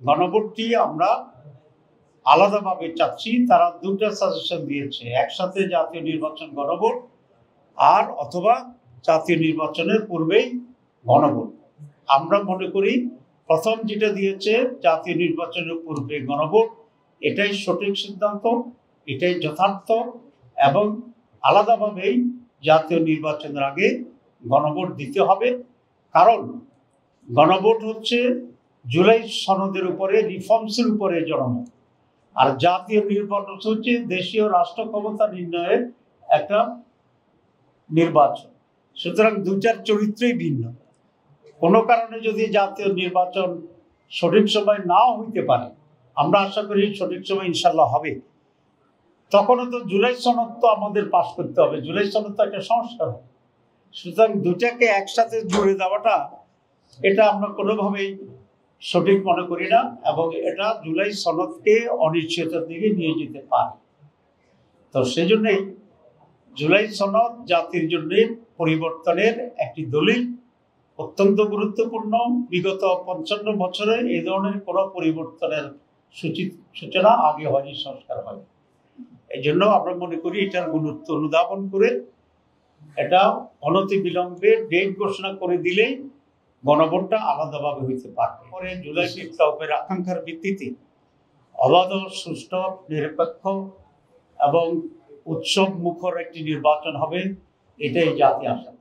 গণভোটটি আমরা আলাদাভাবে চাচ্ছি। তারা দুটো সাজেশন দিয়েছে, একসাথে জাতীয় নির্বাচন গণভোট আর অথবা জাতীয় নির্বাচনের পূর্বেই গণভোট। আমরা মনে করি প্রথম যেটা দিয়েছে জাতীয় নির্বাচনের পূর্বে গণভোট, এটাই সঠিক সিদ্ধান্ত, এটাই যথার্থ, এবং আলাদাভাবেই জাতীয় নির্বাচনের আগে গণভোট দিতে হবে। কারণ গণভোট হচ্ছে জুলাই সনদের উপরে, রিফর্মসের উপরে জনমত, আর জাতীয় নির্বাচন হচ্ছে দেশীয় রাষ্ট্র ক্ষমতা নির্ণয়ের একটা নির্বাচন। সুতরাং দুইটার চরিত্রই ভিন্ন। কোনো কারণে যদি জাতীয় নির্বাচন সঠিক সময় নাও হইতে পারে, আমরা আশা করি সঠিক সময় ইনশাল্লাহ হবে, তখনও তো জুলাই সনদ তো আমাদের পাশ করতে হবে। জুলাই সনদ তো একটা সংস্কার। সুতরাং দুটাকে একসাথে জুড়ে দেওয়াটা, এটা আমরা কোনোভাবেই সঠিক মনে করি না, এবং এটা জুলাই সনদকে অনিশ্চয়তার দিকে নিয়ে যেতে পারে। তো সেই জন্যই জুলাই সনদ জাতির জন্য পরিবর্তনের একটি দলিল, অত্যন্ত গুরুত্বপূর্ণ। বিগত 55 বছরে এই ধরনের কোনো পরিবর্তনের সূচনা আগে হয়নি, সংস্কার হয়। এই জন্য আমরা মনে করি এটার গুরুত্ব অনুধাবন করে এটা অনতি বিলম্বে ডেট ঘোষণা করে দিলেই গণভোটটা আলাদাভাবে হইতে পারবে। পরে জুলাই বিপ্লবের আকাঙ্ক্ষার ভিত্তিতে অবাধ, সুষ্ঠু, নিরপেক্ষ এবং উৎসব মুখর একটি নির্বাচন হবে, এটাই জাতি আশা।